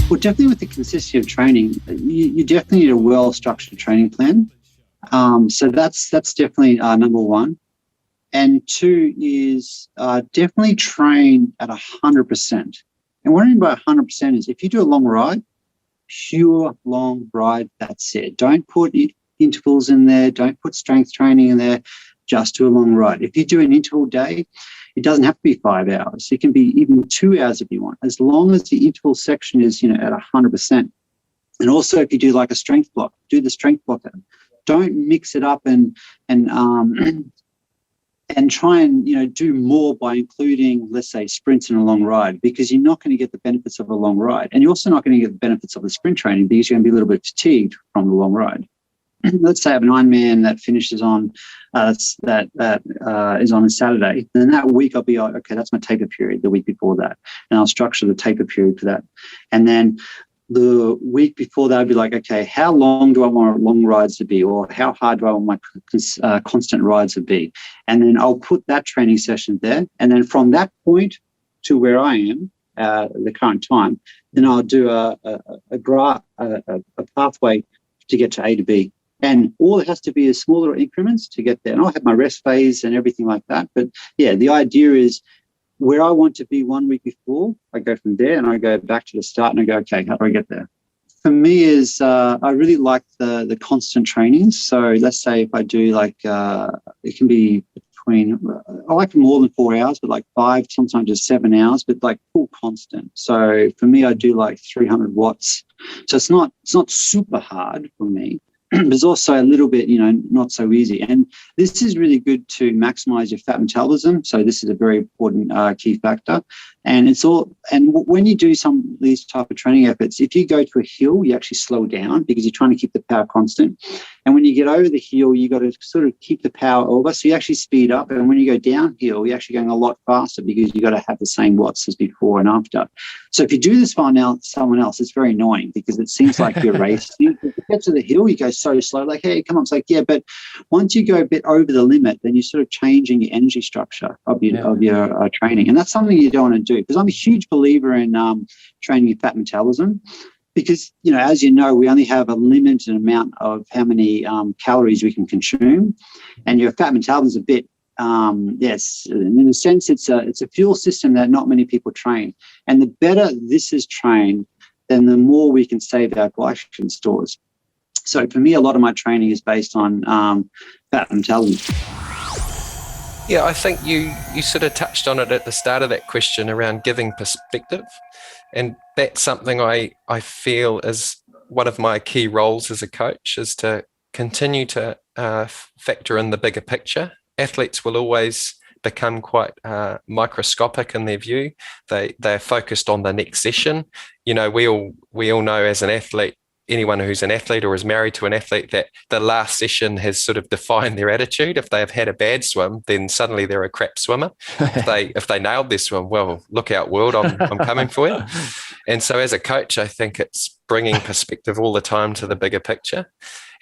Well, definitely with the consistency of training, you definitely need a well-structured training plan. So that's definitely number one. And two is definitely train at 100%. And what I mean by 100% is if you do a long ride, pure long ride, that's it. Don't put intervals in there. Don't put strength training in there. Just do a long ride. If you do an interval day, it doesn't have to be 5 hours. It can be even 2 hours if you want, as long as the interval section is, at 100%. And also, if you do like a strength block, do the strength block. Don't mix it up and try and do more by including, let's say, sprints in a long ride, because you're not going to get the benefits of a long ride, and you're also not going to get the benefits of the sprint training because you're going to be a little bit fatigued from the long ride. Let's say I have an Ironman that finishes on is on a Saturday, and then that week I'll be like, okay, that's my taper period. The week before that, and I'll structure the taper period for that, and then the week before that, I'd be like, okay, how long do I want long rides to be, or how hard do I want my constant rides to be? And then I'll put that training session there. And then from that point to where I am, the current time, then I'll do a pathway to get to A to B. And all it has to be is smaller increments to get there. And I'll have my rest phase and everything like that. But yeah, the idea is where I want to be 1 week before, I go from there and I go back to the start and I go, okay, how do I get there? For me is I really like the constant training. So let's say if I do like, it can be between, I like more than 4 hours, but like 5, sometimes just 7 hours, but like full constant. So for me, I do like 300 watts. So it's not super hard for me. But it's also a little bit, not so easy. And this is really good to maximize your fat metabolism. So this is a very important key factor. And when you do some of these type of training efforts, if you go to a hill, you actually slow down because you're trying to keep the power constant. And when you get over the hill, you got to sort of keep the power over. So you actually speed up. And when you go downhill, you're actually going a lot faster because you got to have the same watts as before and after. So if you do this for someone else, it's very annoying because it seems like you're racing. If you get to the hill, you go so slow, like, hey, come on. It's like, yeah, but once you go a bit over the limit, then you're sort of changing your energy structure of your training. And that's something you don't want to do, because I'm a huge believer in training your fat metabolism, because, as you know, we only have a limited amount of how many calories we can consume. And your fat metabolism is a bit, yes, in a sense, it's a fuel system that not many people train. And the better this is trained, then the more we can save our glycogen stores. So for me, a lot of my training is based on fat metabolism. Yeah, I think you sort of touched on it at the start of that question around giving perspective. And that's something I feel is one of my key roles as a coach, is to continue to factor in the bigger picture. Athletes will always become quite microscopic in their view. They're focused on the next session. We all know as an athlete, anyone who's an athlete or is married to an athlete, that the last session has sort of defined their attitude. If they have had a bad swim, then suddenly they're a crap swimmer. If they nailed their swim, well, look out world, I'm coming for you. And so as a coach, I think it's bringing perspective all the time to the bigger picture.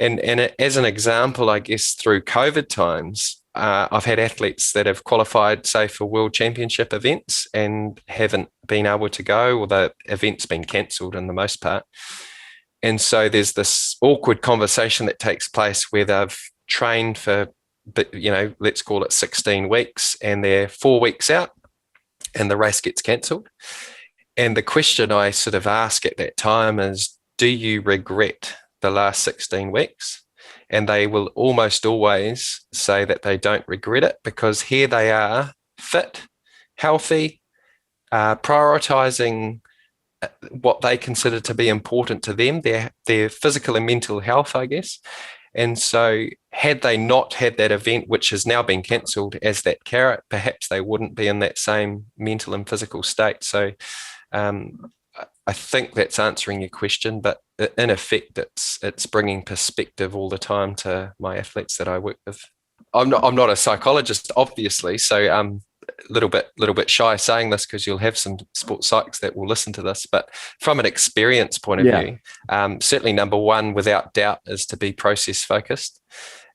And as an example, I guess through COVID times, I've had athletes that have qualified, say, for World Championship events and haven't been able to go, or the event's been cancelled in the most part. And so there's this awkward conversation that takes place where they've trained for, let's call it 16 weeks, and they're 4 weeks out and the race gets cancelled. And the question I sort of ask at that time is, do you regret the last 16 weeks? And they will almost always say that they don't regret it, because here they are, fit, healthy, prioritizing what they consider to be important to them, their physical and mental health, I guess. And so had they not had that event, which has now been cancelled, as that carrot, perhaps they wouldn't be in that same mental and physical state. So I think that's answering your question, but in effect, it's bringing perspective all the time to my athletes that I work with. I'm not a psychologist, obviously, so little bit shy saying this, because you'll have some sports psychs that will listen to this, but from an experience point of view, certainly number one, without doubt, is to be process focused.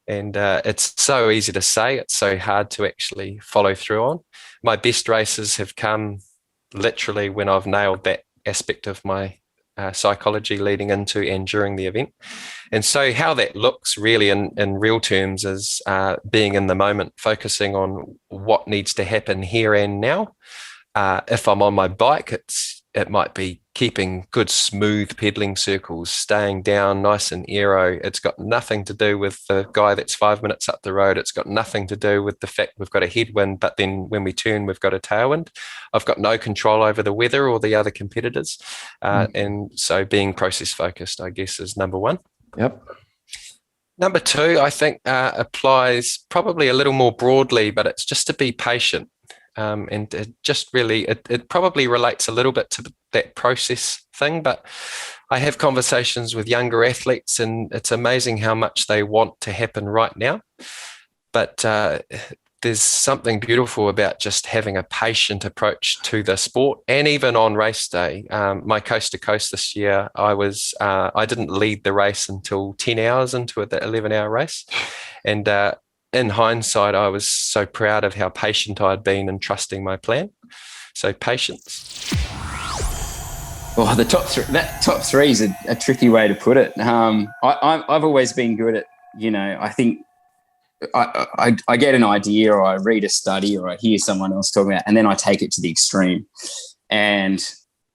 And it's so easy to say, it's so hard to actually follow through on. My best races have come literally when I've nailed that aspect of my psychology leading into and during the event. And so how that looks really in real terms is being in the moment, focusing on what needs to happen here and now. If I'm on my bike, it might be keeping good, smooth pedaling circles, staying down nice and aero. It's got nothing to do with the guy that's 5 minutes up the road. It's got nothing to do with the fact we've got a headwind, but then when we turn, we've got a tailwind. I've got no control over the weather or the other competitors. And so being process focused, I guess, is number one. Yep. Number two, I think applies probably a little more broadly, but it's just to be patient. And it just really, it probably relates a little bit to that process thing, but I have conversations with younger athletes and it's amazing how much they want to happen right now. But there's something beautiful about just having a patient approach to the sport. And even on race day, my coast to coast this year, I didn't lead the race until 10 hours into the 11-hour race. And in hindsight, I was so proud of how patient I'd been in trusting my plan. So patience. Well, that top three is a tricky way to put it. I've always been good at, I think I get an idea or I read a study or I hear someone else talking about, and then I take it to the extreme. And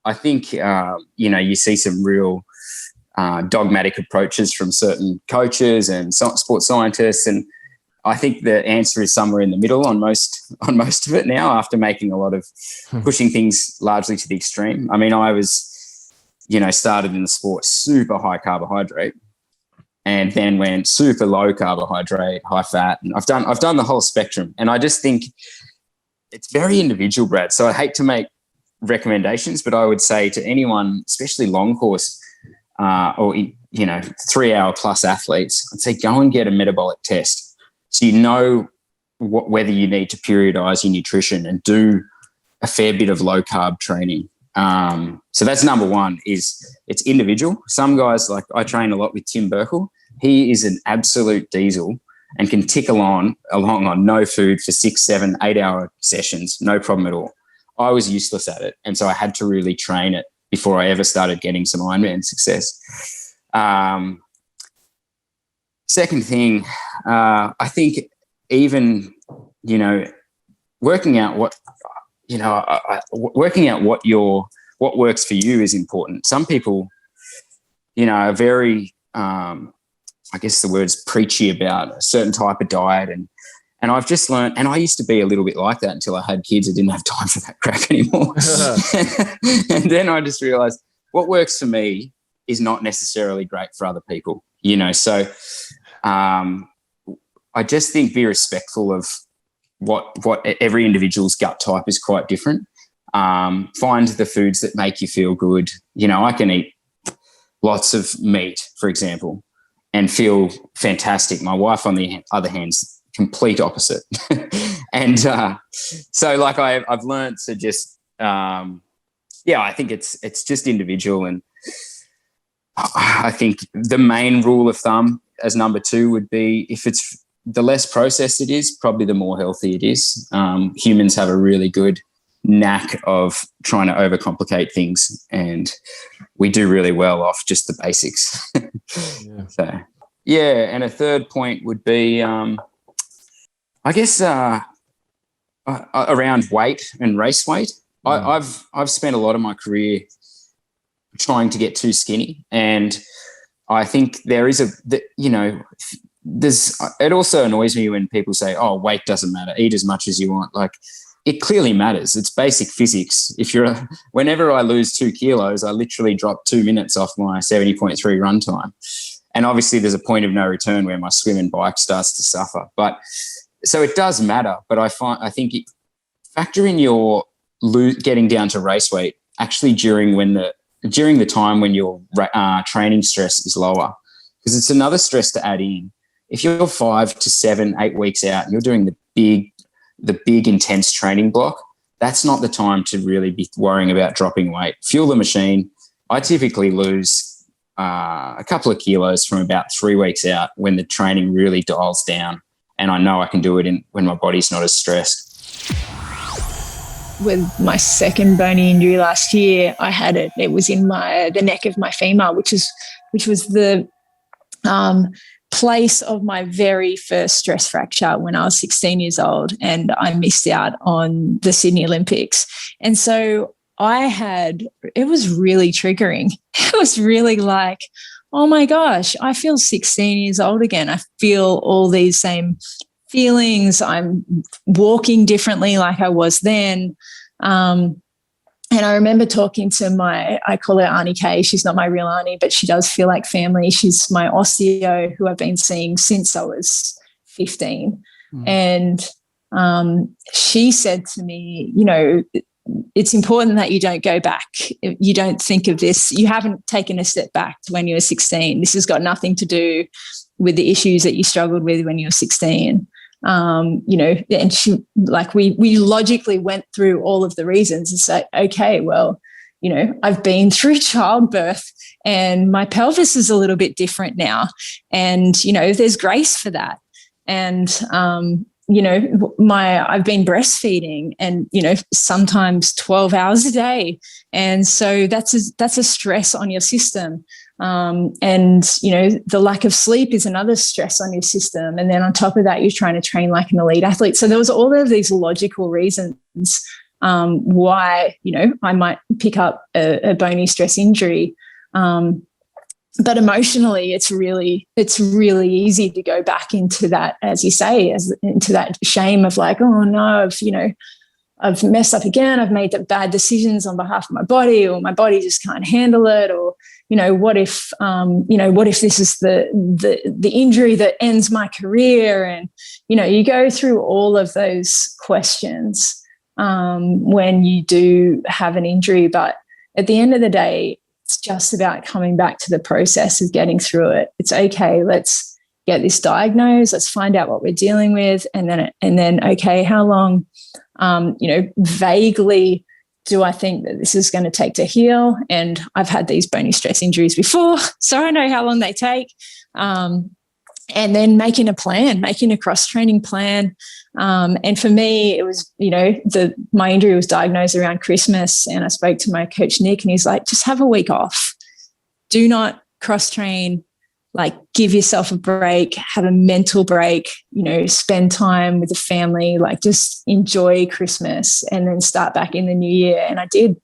I think, you see some real dogmatic approaches from certain coaches and sports scientists, and I think the answer is somewhere in the middle on most of it now, after making a lot of pushing things largely to the extreme. I mean, I was, started in the sport super high carbohydrate and then went super low carbohydrate, high fat. And I've done the whole spectrum. And I just think it's very individual, Brad. So I hate to make recommendations, but I would say to anyone, especially long course or 3 hour plus athletes, I'd say go and get a metabolic test. So whether you need to periodize your nutrition and do a fair bit of low carb training. So that's number one. It's individual. Some guys, like I train a lot with Tim Burkle. He is an absolute diesel and can tick along on no food for 6, 7, 8 hour sessions, no problem at all. I was useless at it, and so I had to really train it before I ever started getting some Ironman success. Second thing, I think even, working out what works for you is important. Some people, are very, I guess the word's preachy about a certain type of diet. And I've just learned, and I used to be a little bit like that until I had kids. I didn't have time for that crap anymore. And then I just realized what works for me is not necessarily great for other people. So I just think be respectful of what every individual's gut type is quite different. Find the foods that make you feel good. I can eat lots of meat, for example, and feel fantastic. My wife, on the other hand, is complete opposite. And so like I've learned to just, I think it's just individual. And I think the main rule of thumb as number two would be, if it's the less processed it is, probably the more healthy it is. Humans have a really good knack of trying to overcomplicate things, and we do really well off just the basics. Yeah. So, and a third point would be, I guess, around weight and race weight. I've spent a lot of my career trying to get too skinny, and I think there is it also annoys me when people say, oh, weight doesn't matter, eat as much as you want. Like, it clearly matters. It's basic physics. Whenever I lose 2 kilos, I literally drop 2 minutes off my 70.3 run time. And obviously there's a point of no return where my swim and bike starts to suffer. But so it does matter. But I think factor in your getting down to race weight actually during the time when your training stress is lower, because it's another stress to add in. If you're 5 to 7, 8 weeks out and you're doing the big intense training block, that's not the time to really be worrying about dropping weight. Fuel the machine. I typically lose a couple of kilos from about 3 weeks out when the training really dials down, and I know I can do it when my body's not as stressed. with my second bony injury last year. I had it. It was in the neck of my femur, which was the place of my very first stress fracture when I was 16 years old, and I missed out on the Sydney Olympics. And so it was really triggering. It was really like, oh my gosh, I feel 16 years old again. I feel all these same feelings. I'm walking differently like I was then. And I remember talking to I call her Auntie Kay. She's not my real auntie, but she does feel like family. She's my osteo who I've been seeing since I was 15. And she said to me, it's important that you don't go back. You don't think of this. You haven't taken a step back to when you were 16. This has got nothing to do with the issues that you struggled with when you were 16. And she, like, we logically went through all of the reasons and say, okay, well, I've been through childbirth and my pelvis is a little bit different now. And, there's grace for that. And, I've been breastfeeding and, sometimes 12 hours a day. And so that's a stress on your system. The lack of sleep is another stress on your system. And then on top of that, you're trying to train like an elite athlete. So there was all of these logical reasons why, I might pick up a bony stress injury. But emotionally, it's really easy to go back into that, as you say, into that shame of like, oh no, I've messed up again. I've made the bad decisions on behalf of my body, or my body just can't handle it. Or, what if this is the injury that ends my career? And, you go through all of those questions when you do have an injury. But at the end of the day, it's just about coming back to the process of getting through it. It's okay. Let's get this diagnosed. Let's find out what we're dealing with. And then, okay, how long, vaguely do I think that this is going to take to heal? And I've had these bony stress injuries before, so I know how long they take. And then making a cross-training plan. And for me, it was, my injury was diagnosed around Christmas, and I spoke to my coach, Nick, and he's like, just have a week off. Do not cross-train. Like, give yourself a break, have a mental break, spend time with the family, like just enjoy Christmas and then start back in the new year. And I did.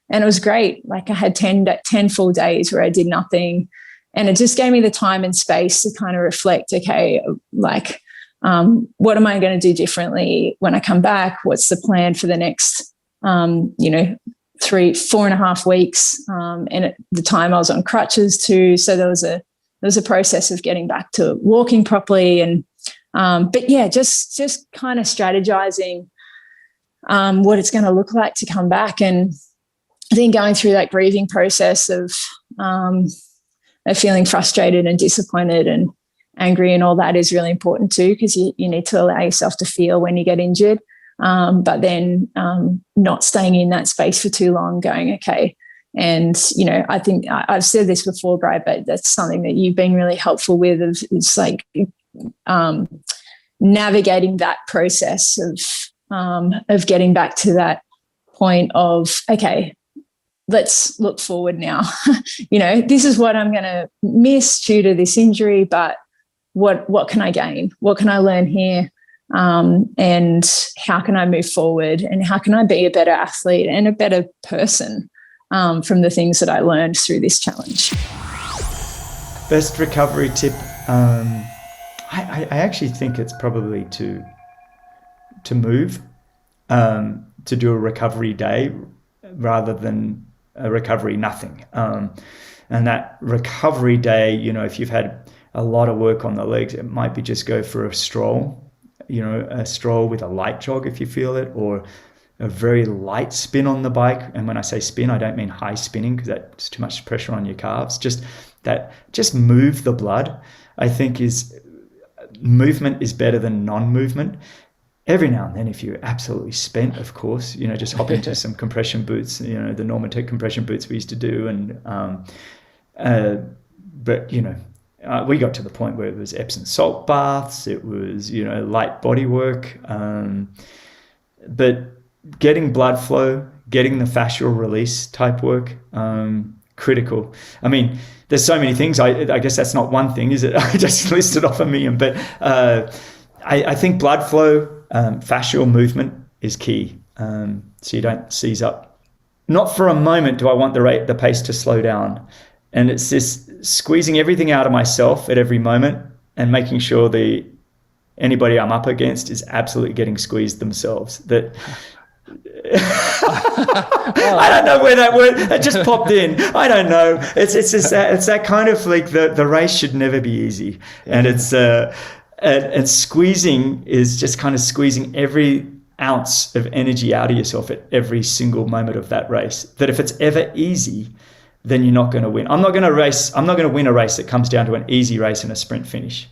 And it was great. Like, I had 10 full days where I did nothing. And it just gave me the time and space to kind of reflect, okay, like, what am I going to do differently when I come back? What's the plan for the next, 4.5 weeks? And at the time I was on crutches too. So there was a process of getting back to walking properly. And, but yeah, just kind of strategizing, what it's going to look like to come back. And I think going through that grieving process of feeling frustrated and disappointed and angry and all that is really important too, because you need to allow yourself to feel when you get injured, but then not staying in that space for too long, going, okay. And, I think I've said this before, Brad, but that's something that you've been really helpful with. It's like navigating that process of getting back to that point of, okay, let's look forward now. This is what I'm going to miss due to this injury, but what can I gain? What can I learn here? And how can I move forward? And how can I be a better athlete and a better person from the things that I learned through this challenge? Best recovery tip. I actually think it's probably to move, to do a recovery day rather than a recovery nothing. And that recovery day, if you've had a lot of work on the legs, it might be just go for a stroll, a stroll with a light jog if you feel it, or a very light spin on the bike. And when I say spin, I don't mean high spinning, because that's too much pressure on your calves. Just move the blood. I think movement is better than non-movement. Every now and then, if you're absolutely spent, of course, just hop into some compression boots, the Normatec compression boots we used to do. But we got to the point where it was Epsom salt baths, it was, light body work. But getting blood flow, getting the fascial release type work, critical. I mean, there's so many things. I guess that's not one thing, is it? I just listed off a million, but I think blood flow, fascial movement is key. So you don't seize up. Not for a moment do I want the pace to slow down. And it's this squeezing everything out of myself at every moment and making sure anybody I'm up against is absolutely getting squeezed themselves. That I don't know where that word it just popped in. I don't know. It's that kind of like the race should never be easy, and it's and squeezing is just kind of squeezing every ounce of energy out of yourself at every single moment of that race. That if it's ever easy, then you're not going to win. I'm not going to win a race that comes down to an easy race and a sprint finish.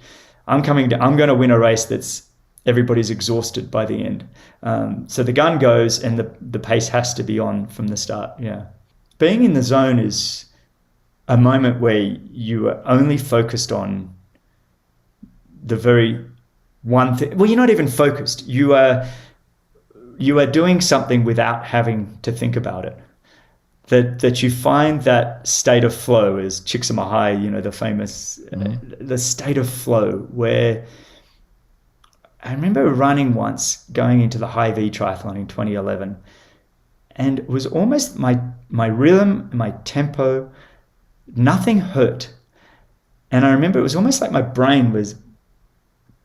I'm going to win a race that's everybody's exhausted by the end. So the gun goes and the pace has to be on from the start. Yeah. Being in the zone is a moment where you are only focused on the very one thing. Well, you're not even focused. You are doing something without having to think about it. That you find that state of flow, as Csikszentmihalyi, the famous, the state of flow, where I remember running once, going into the High V triathlon in 2011, and it was almost my rhythm, my tempo, nothing hurt. And I remember it was almost like my brain was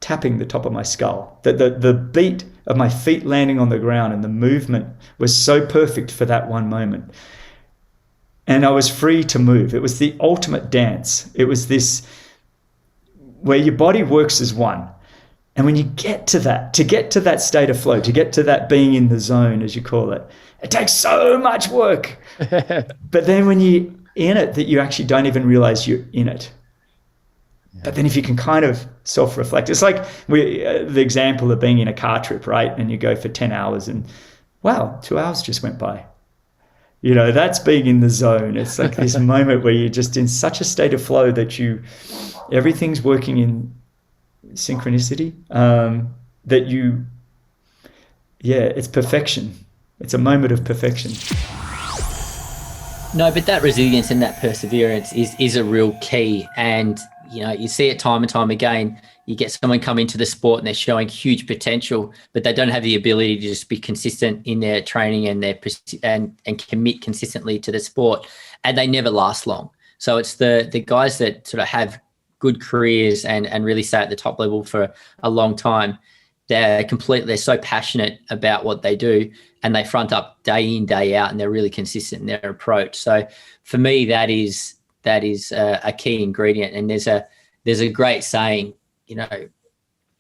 tapping the top of my skull. The beat of my feet landing on the ground and the movement was so perfect for that one moment. And I was free to move. It was the ultimate dance. It was this where your body works as one. And when you get to that state of flow, to get to that being in the zone, as you call it, it takes so much work. But then when you're in it, that you actually don't even realize you're in it. Yeah. But then if you can kind of self-reflect, it's like the example of being in a car trip, right? And you go for 10 hours and, wow, 2 hours just went by. That's being in the zone. It's like this moment where you're just in such a state of flow that everything's working in synchronicity, it's perfection. It's a moment of perfection. No, but that resilience and that perseverance is a real key. And, you see it time and time again. You get someone come into the sport and they're showing huge potential, but they don't have the ability to just be consistent in their training and and commit consistently to the sport, and they never last long. So it's the guys that sort of have good careers and really stay at the top level for a long time. They're so passionate about what they do, and they front up day in, day out, and they're really consistent in their approach. So for me, that is a key ingredient. And there's a great saying,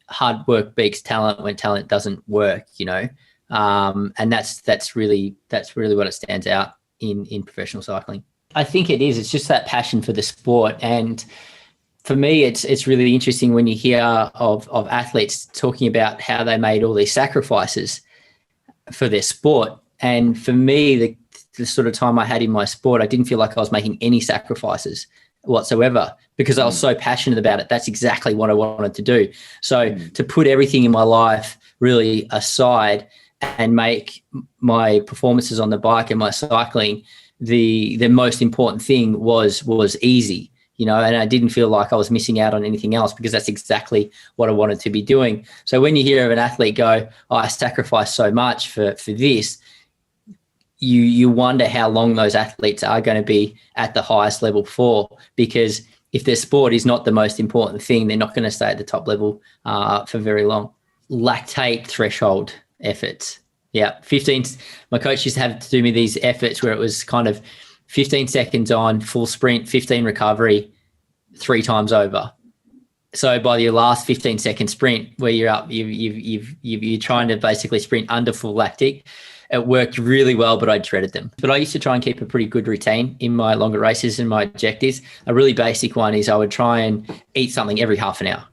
hard work beats talent when talent doesn't work, and that's really what it stands out in professional cycling. I think it is. It's just that passion for the sport. And for me, it's really interesting when you hear of athletes talking about how they made all these sacrifices for their sport. And for me, the sort of time I had in my sport, I didn't feel like I was making any sacrifices whatsoever because I was so passionate about it. That's exactly what I wanted to do. So to put everything in my life really aside and make my performances on the bike and my cycling the most important thing was easy, and I didn't feel like I was missing out on anything else because that's exactly what I wanted to be doing. So when you hear of an athlete go, oh, I sacrificed so much for this, you wonder how long those athletes are going to be at the highest level for, because if their sport is not the most important thing, they're not going to stay at the top level for very long. Lactate threshold efforts. Yeah, 15. My coach used to have to do me these efforts where it was kind of 15 seconds on, full sprint, 15 recovery, 3 times over. So by your last 15-second sprint, where you're up, you're trying to basically sprint under full lactic. It worked really well, but I dreaded them. But I used to try and keep a pretty good routine in my longer races and my objectives. A really basic one is I would try and eat something every half an hour,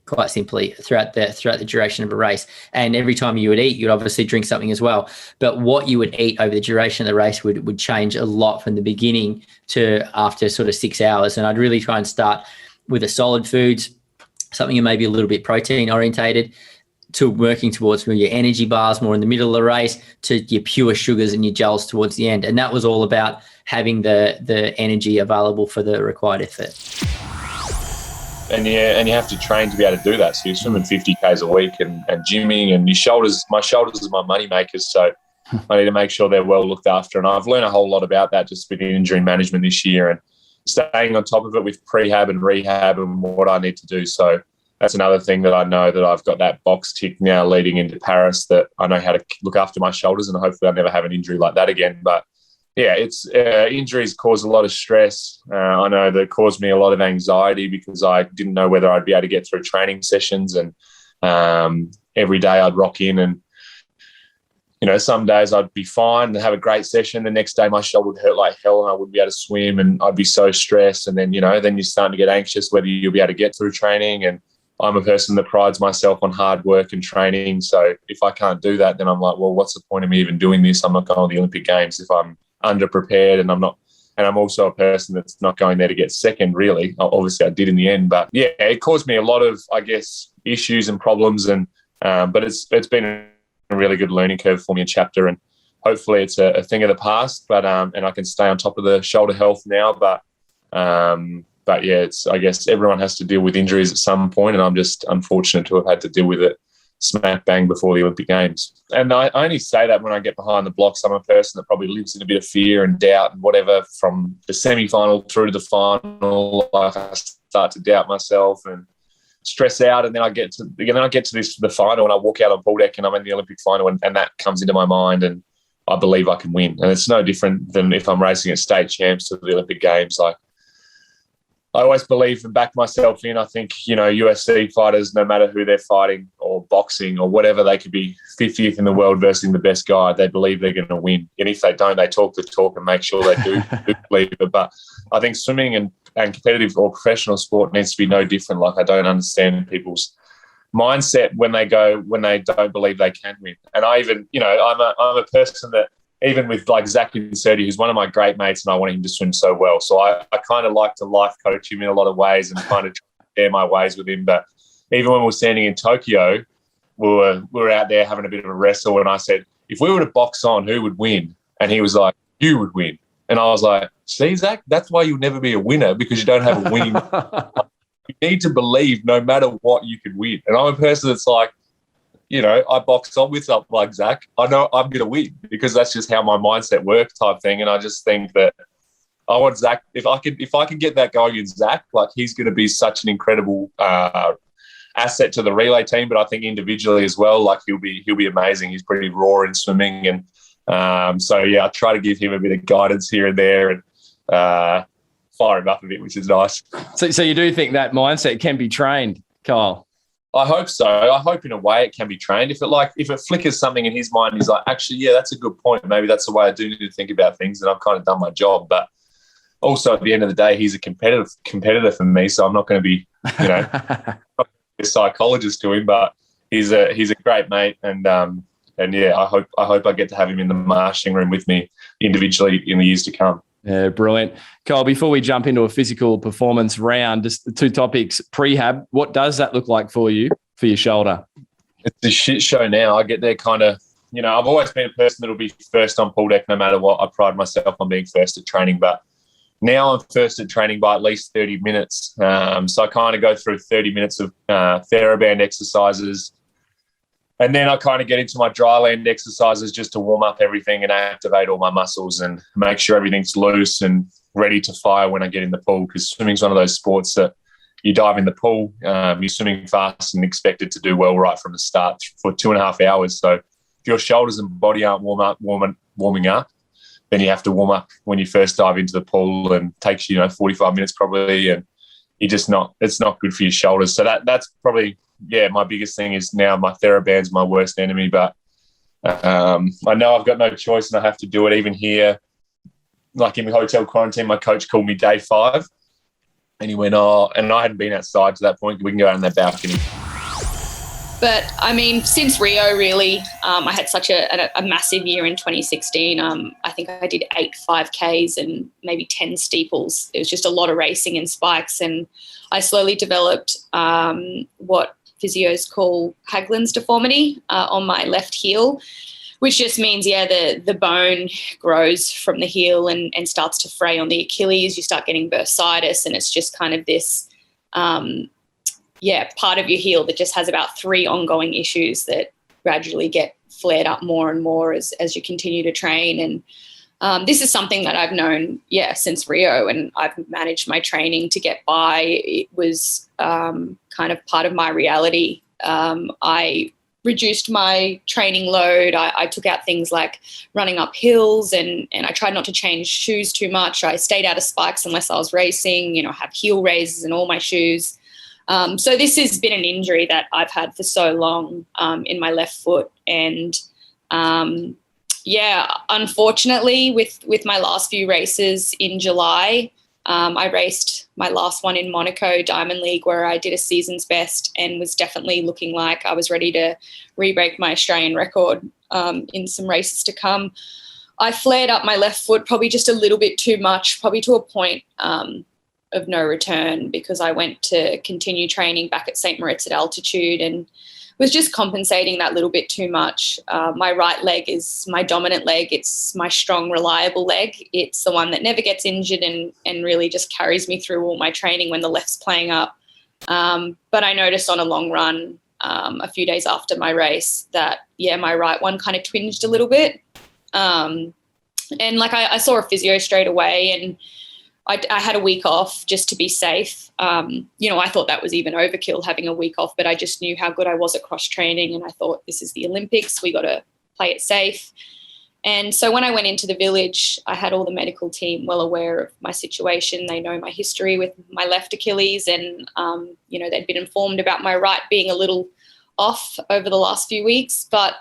quite simply, throughout the duration of a race. And every time you would eat, you'd obviously drink something as well. But what you would eat over the duration of the race would change a lot from the beginning to after sort of 6 hours. And I'd really try and start with a solid foods, something maybe a little bit protein orientated, to working towards your energy bars more in the middle of the race to your pure sugars and your gels towards the end. And that was all about having the energy available for the required effort. And you have to train to be able to do that. So you're swimming 50 Ks a week and gymming, and my shoulders are my money makers. So I need to make sure they're well looked after. And I've learned a whole lot about that just with injury management this year and staying on top of it with prehab and rehab and what I need to do. So that's another thing that I know that I've got that box tick now leading into Paris, that I know how to look after my shoulders, and hopefully I'll never have an injury like that again. But yeah, it's injuries cause a lot of stress. I know that caused me a lot of anxiety because I didn't know whether I'd be able to get through training sessions, and every day I'd rock in and, you know, some days I'd be fine and have a great session. The next day my shoulder would hurt like hell and I wouldn't be able to swim, and I'd be so stressed. And then, you know, then you're starting to get anxious whether you'll be able to get through training. And I'm a person that prides myself on hard work and training. So if I can't do that, then I'm like, well, what's the point of me even doing this? I'm not going to the Olympic Games if I'm underprepared, and I'm also a person that's not going there to get second, really. Obviously I did in the end, but yeah, it caused me a lot of, I guess, issues and problems. And but it's been a really good learning curve for me, a chapter, and hopefully it's a thing of the past, but and I can stay on top of the shoulder health now. But yeah, I guess everyone has to deal with injuries at some point, and I'm just unfortunate to have had to deal with it smack bang before the Olympic Games. And I only say that when I get behind the blocks. I'm a person that probably lives in a bit of fear and doubt and whatever from the semi-final through to the final. Like, I start to doubt myself and stress out, and then I get to the final, and I walk out on pool deck and I'm in the Olympic final, and that comes into my mind, and I believe I can win. And it's no different than if I'm racing at state champs to the Olympic Games. Like, I always believe and back myself in. I think, you know, UFC fighters, no matter who they're fighting, or boxing or whatever, they could be 50th in the world versus the best guy. They believe they're going to win. And if they don't, they talk the talk and make sure they do believe it. But I think swimming and competitive or professional sport needs to be no different. Like, I don't understand people's mindset when they don't believe they can win. And I even, you know, I'm a person that, even with like Zach Inserti, who's one of my great mates, and I want him to swim so well. So I kind of like to life coach him in a lot of ways and kind of share my ways with him. But even when we were standing in Tokyo, we were out there having a bit of a wrestle, and I said, if we were to box on, who would win? And he was like, you would win. And I was like, see, Zach, that's why you'll never be a winner, because you don't have a winning. You need to believe no matter what you could win. And I'm a person that's like, you know, I box on with something like Zach. I know I'm going to win because that's just how my mindset works, type thing. And I just think that I want Zach. If I can get that going in Zach, like, he's going to be such an incredible asset to the relay team. But I think individually as well, like, he'll be amazing. He's pretty raw in swimming, and so yeah, I try to give him a bit of guidance here and there, and fire him up a bit, which is nice. So you do think that mindset can be trained, Kyle? I hope so. I hope in a way it can be trained. If it flickers something in his mind, he's like, actually, yeah, that's a good point. Maybe that's the way I do need to think about things, and I've kind of done my job. But also at the end of the day, he's a competitor for me, so I'm not going to be, you know, a psychologist to him. But he's a great mate, and yeah, I hope I get to have him in the marshalling room with me individually in the years to come. Yeah, brilliant. Kyle, before we jump into a physical performance round, just the two topics, prehab, what does that look like for you, for your shoulder? It's a shit show now. I get there kind of, you know, I've always been a person that'll be first on pool deck no matter what. I pride myself on being first at training, but now I'm first at training by at least 30 minutes. So I kind of go through 30 minutes of TheraBand exercises, and then I kind of get into my dry land exercises just to warm up everything and activate all my muscles and make sure everything's loose and ready to fire when I get in the pool, because swimming's one of those sports that you dive in the pool, you're swimming fast and expected to do well right from the start for 2.5 hours. So if your shoulders and body aren't warming up, then you have to warm up when you first dive into the pool, and takes you, 45 minutes probably, and it's not good for your shoulders. So that's probably, yeah, my biggest thing is now my TheraBand's my worst enemy, but I know I've got no choice and I have to do it. Even here, like in the hotel quarantine, my coach called me day 5 and he went, and I hadn't been outside to that point. We can go out on that balcony. But I mean, since Rio, really, I had such a massive year in 2016. I think I did 8 5Ks and maybe 10 steeples. It was just a lot of racing and spikes, and I slowly developed what physios call Haglund's deformity on my left heel, which just means, the bone grows from the heel and starts to fray on the Achilles. You start getting bursitis, and it's just kind of this, part of your heel that just has about 3 ongoing issues that gradually get flared up more and more as you continue to train. And this is something that I've known, since Rio, and I've managed my training to get by. It was kind of part of my reality. I reduced my training load. I took out things like running up hills, and I tried not to change shoes too much. I stayed out of spikes unless I was racing, have heel raises in all my shoes. So this has been an injury that I've had for so long in my left foot. And unfortunately with my last few races in July, I raced my last one in Monaco Diamond League, where I did a season's best and was definitely looking like I was ready to re-break my Australian record in some races to come. I flared up my left foot probably just a little bit too much, probably to a point of no return, because I went to continue training back at St. Moritz at altitude and was just compensating that little bit too much. My right leg is my dominant leg. It's my strong, reliable leg. It's the one that never gets injured and really just carries me through all my training when the left's playing up. But I noticed on a long run a few days after my race that, my right one kind of twinged a little bit. And I saw a physio straight away, and I had a week off just to be safe. I thought that was even overkill, having a week off, but I just knew how good I was at cross training, and I thought, this is the Olympics, we got to play it safe. And so when I went into the village, I had all the medical team well aware of my situation. They know my history with my left Achilles, and they'd been informed about my right being a little off over the last few weeks, but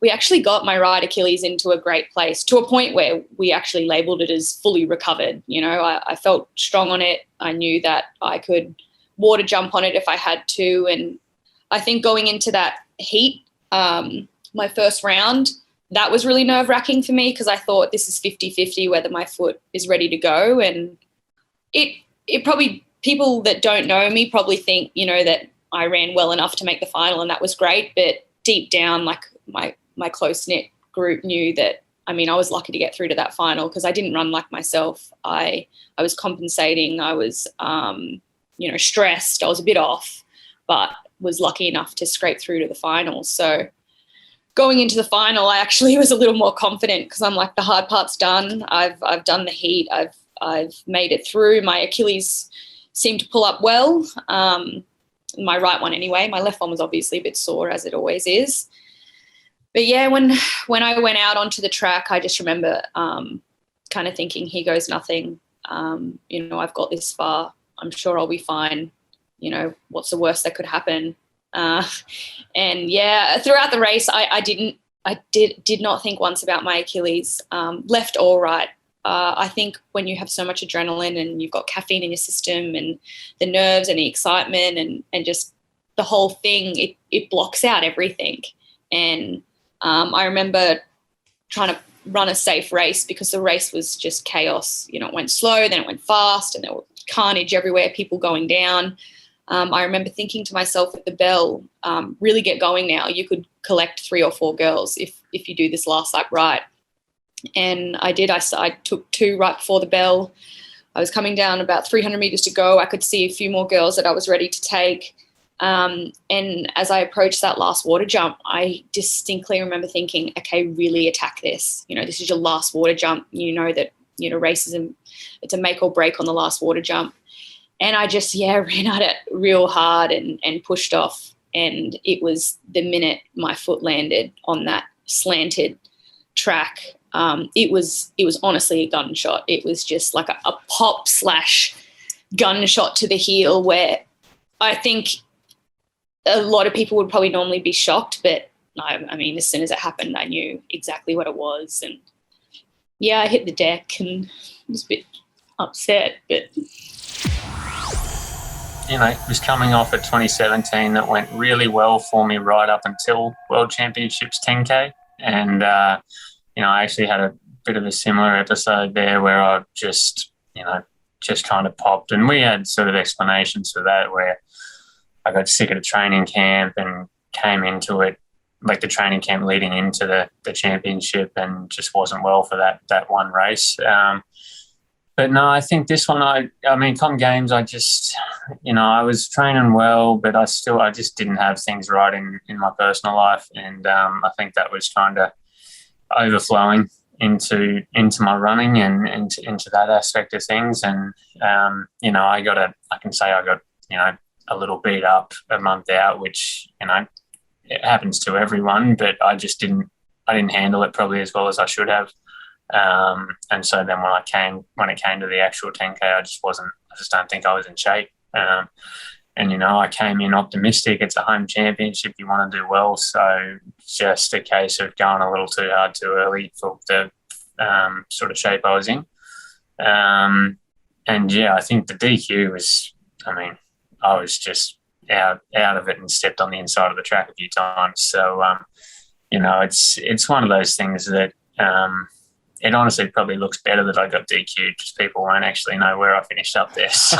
we actually got my right Achilles into a great place, to a point where we actually labelled it as fully recovered. I felt strong on it. I knew that I could water jump on it if I had to. And I think going into that heat, my first round, that was really nerve-wracking for me, because I thought, this is 50-50 whether my foot is ready to go. And it probably, people that don't know me probably think, that I ran well enough to make the final, and that was great. But deep down, my close-knit group knew that, I was lucky to get through to that final, because I didn't run like myself. I was compensating. I was, stressed. I was a bit off, but was lucky enough to scrape through to the final. So going into the final, I actually was a little more confident, because I'm like, the hard part's done. I've done the heat. I've made it through. My Achilles seemed to pull up well. My right one anyway. My left one was obviously a bit sore, as it always is. But when I went out onto the track, I just remember kind of thinking, here goes nothing. I've got this far. I'm sure I'll be fine. What's the worst that could happen? Throughout the race, I did not think once about my Achilles, left or right. I think when you have so much adrenaline and you've got caffeine in your system, and the nerves and the excitement and just the whole thing, it blocks out everything. And I remember trying to run a safe race, because the race was just chaos. It went slow, then it went fast, and there was carnage everywhere, people going down. I remember thinking to myself at the bell, really get going now. You could collect 3 or 4 girls if you do this last lap right. And I did. I took 2 right before the bell. I was coming down about 300 metres to go. I could see a few more girls that I was ready to take. And as I approached that last water jump, I distinctly remember thinking, okay, really attack this. This is your last water jump. That, racism, it's a make or break on the last water jump. And I just, ran at it real hard and pushed off. And it was the minute my foot landed on that slanted track, it was honestly a gunshot. It was just like a pop / gunshot to the heel, where I think a lot of people would probably normally be shocked, but as soon as it happened, I knew exactly what it was. And I hit the deck and was a bit upset, but was coming off a 2017 that went really well for me right up until World Championships 10K. And, I actually had a bit of a similar episode there where I just kind of popped. And we had sort of explanations for that, where I got sick of the training camp and came into it, like the training camp leading into the championship, and just wasn't well for that one race. But no, I think this one, I mean, come games, I just, I was training well, but I just didn't have things right in my personal life. And I think that was kind of overflowing into my running and into that aspect of things. And, I can say I got, a little beat up a month out, which, it happens to everyone, but I didn't handle it probably as well as I should have. And so then when it came to the actual 10K, I just don't think I was in shape. And, I came in optimistic. It's a home championship. You want to do well. So just a case of going a little too hard too early for the sort of shape I was in. And yeah, I think the DQ was, I was just out of it and stepped on the inside of the track a few times. So, it's one of those things that, it honestly probably looks better that I got DQ'd because people won't actually know where I finished up there. So,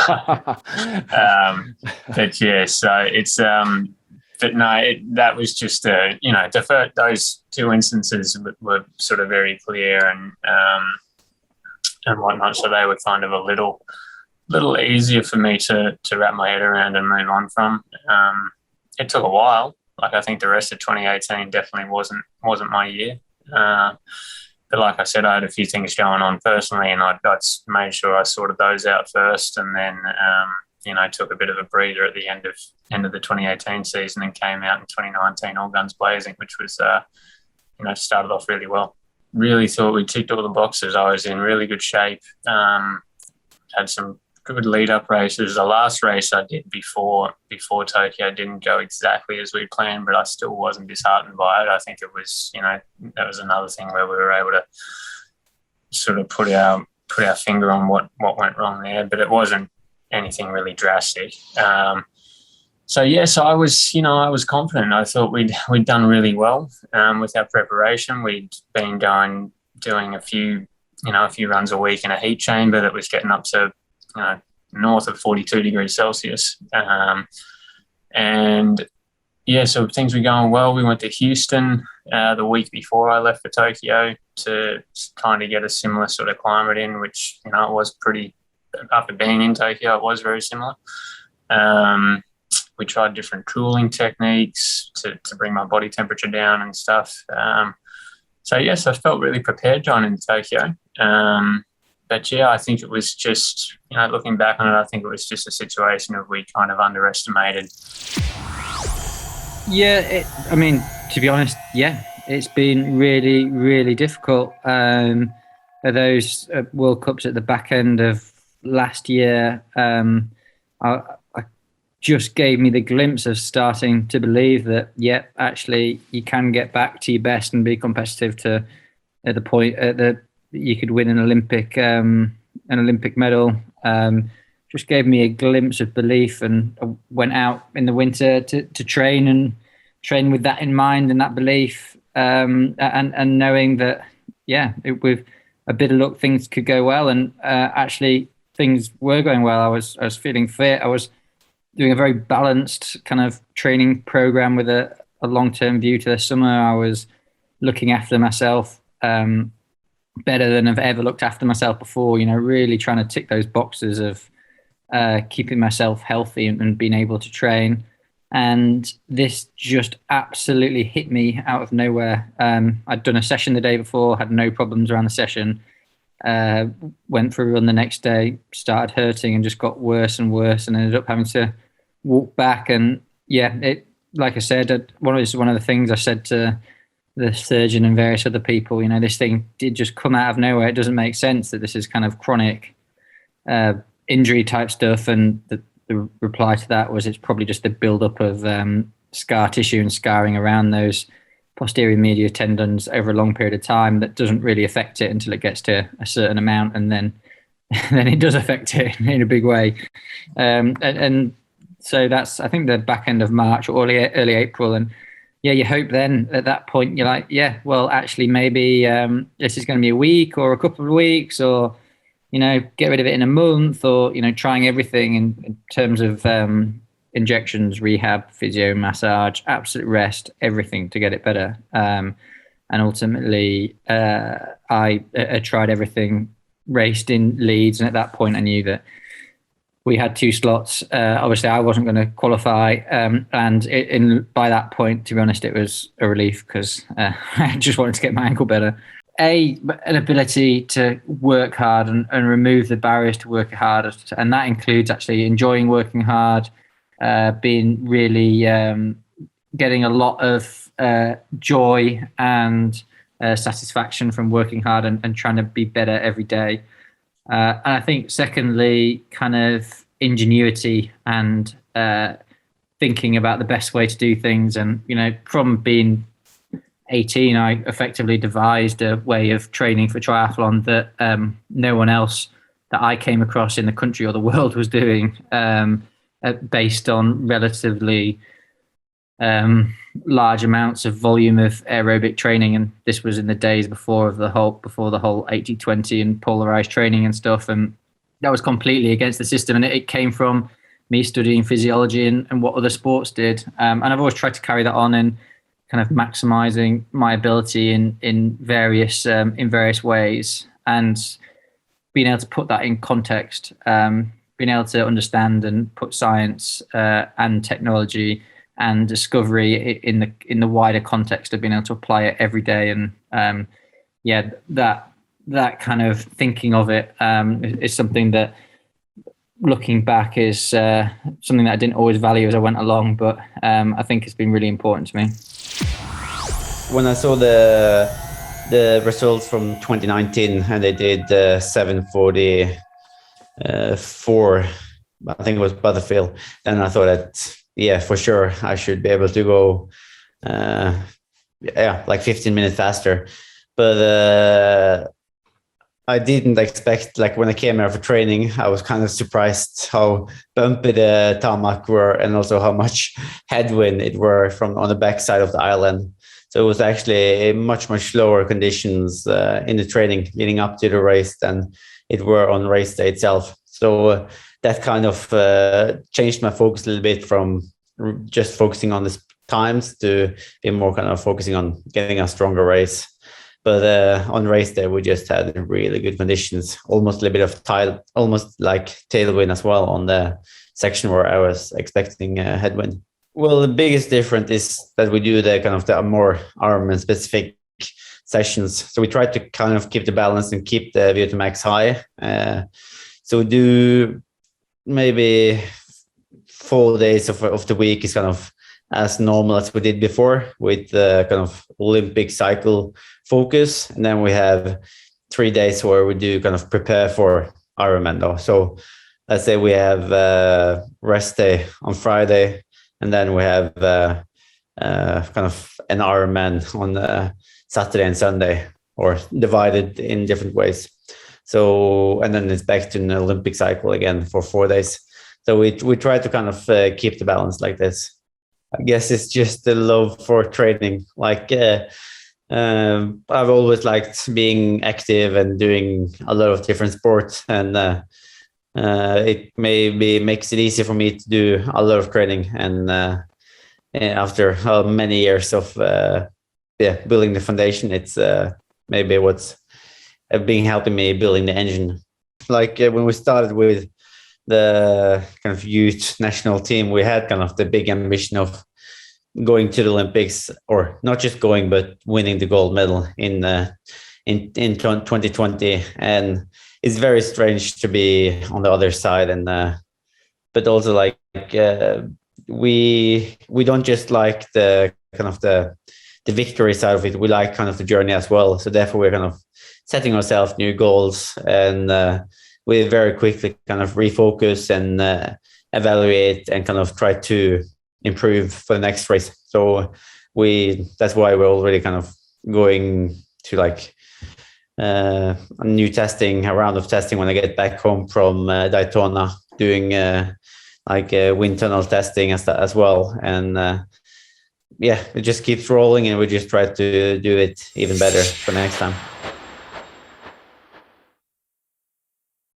but yeah, so it's, but no, that was just, those two instances were sort of very clear and whatnot. So they were kind of a little easier for me to wrap my head around and move on from. It took a while. Like I think the rest of 2018 definitely wasn't my year. But like I said, I had a few things going on personally, and I'd made sure I sorted those out first, and then took a bit of a breather at the end of the 2018 season, and came out in 2019 all guns blazing, which was started off really well. Really thought we ticked all the boxes. I was in really good shape. Had some good lead-up races. The last race I did before Tokyo didn't go exactly as we planned, but I still wasn't disheartened by it. I think it was, that was another thing where we were able to sort of put our finger on what went wrong there, but it wasn't anything really drastic. So I was confident. I thought we'd done really well with our preparation. We'd been doing a few runs a week in a heat chamber that was getting up to north of 42 degrees Celsius. So things were going well. We went to Houston the week before I left for Tokyo to kind of get a similar sort of climate in, which, it was pretty, after being in Tokyo, it was very similar. We tried different cooling techniques to bring my body temperature down and stuff. I felt really prepared going into Tokyo. But yeah, I think it was just, looking back on it, I think it was just a situation of we kind of underestimated. Yeah, to be honest, yeah, it's been really, really difficult. Those World Cups at the back end of last year, I just gave me the glimpse of starting to believe that, yeah, actually you can get back to your best and be competitive to at the point that you could win an Olympic medal. Just gave me a glimpse of belief, and I went out in the winter to train with that in mind and that belief, and knowing that, with a bit of luck things could go well, and actually things were going well. I was feeling fit. I was doing a very balanced kind of training program with a long-term view to the summer. I was looking after myself better than I've ever looked after myself before, really trying to tick those boxes of keeping myself healthy and being able to train. And this just absolutely hit me out of nowhere. I'd done a session the day before, had no problems around the session, went for a run the next day, started hurting and just got worse and worse, and ended up having to walk back. And like I said, one of the things I said to the surgeon and various other people, this thing did just come out of nowhere. It doesn't make sense that this is kind of chronic injury type stuff. And the reply to that was, it's probably just the buildup of scar tissue and scarring around those posterior medial tendons over a long period of time that doesn't really affect it until it gets to a certain amount, and then it does affect it in a big way. And so that's, I think, the back end of March or early April. And you hope then at that point you're like, well, actually maybe this is going to be a week or a couple of weeks, or get rid of it in a month, or trying everything in terms of injections, rehab, physio, massage, absolute rest, everything to get it better. And ultimately, I tried everything, raced in Leeds, and at that point I knew that we had 2 slots. Obviously, I wasn't going to qualify, and by that point, to be honest, it was a relief because I just wanted to get my ankle better. An ability to work hard and remove the barriers to work hard, and that includes actually enjoying working hard, being really getting a lot of joy and satisfaction from working hard and trying to be better every day. And I think secondly, kind of ingenuity and thinking about the best way to do things. And, from being 18, I effectively devised a way of training for triathlon that no one else that I came across in the country or the world was doing, based on relatively large amounts of volume of aerobic training. And this was in the days before the whole 80-20 and polarized training and stuff. And that was completely against the system. And it came from me studying physiology and what other sports did. And I've always tried to carry that on and kind of maximizing my ability in various ways, and being able to put that in context, being able to understand and put science and technology and discovery in the wider context of being able to apply it every day. And that kind of thinking of it is something that, looking back, is something that I didn't always value as I went along, but I think it's been really important to me. When I saw the results from 2019 and they did 7:44, I think it was Butterfield, then I thought that, for sure I should be able to go like 15 minutes faster. But I didn't expect, like when I came here for training, I was kind of surprised how bumpy the tarmac were and also how much headwind it were from on the backside of the island. So it was actually much, much slower conditions in the training leading up to the race than it were on race day itself. So that kind of changed my focus a little bit from just focusing on the times to be more kind of focusing on getting a stronger race. But on race day, we just had really good conditions, almost a little bit of almost like tailwind as well on the section where I was expecting headwind. Well, the biggest difference is that we do the kind of the more Ironman specific sessions. So we try to kind of keep the balance and keep the VO2 max high. So we do maybe 4 days of the week is kind of as normal as we did before, with the kind of Olympic cycle focus. And then we have 3 days where we do kind of prepare for Ironman though. So let's say we have rest day on Friday, and then we have kind of an Ironman on Saturday and Sunday, or divided in different ways. So, and then it's back to an Olympic cycle again for 4 days. So we try to kind of keep the balance like this. I guess it's just the love for training. Like I've always liked being active and doing a lot of different sports, and it maybe makes it easier for me to do a lot of training. And after many years of building the foundation, it's maybe what's been helping me building the engine. Like when we started with the kind of youth national team, we had kind of the big ambition of going to the Olympics, or not just going, but winning the gold medal in 2020. And it's very strange to be on the other side. And but also like we don't just like the kind of the victory side of it. We like kind of the journey as well. So therefore we're kind of setting ourselves new goals, and we very quickly kind of refocus and evaluate and kind of try to improve for the next race. So that's why we're already kind of going to like a new testing, a round of testing when I get back home from Daytona, doing like wind tunnel testing as well. And it just keeps rolling, and we just try to do it even better for next time.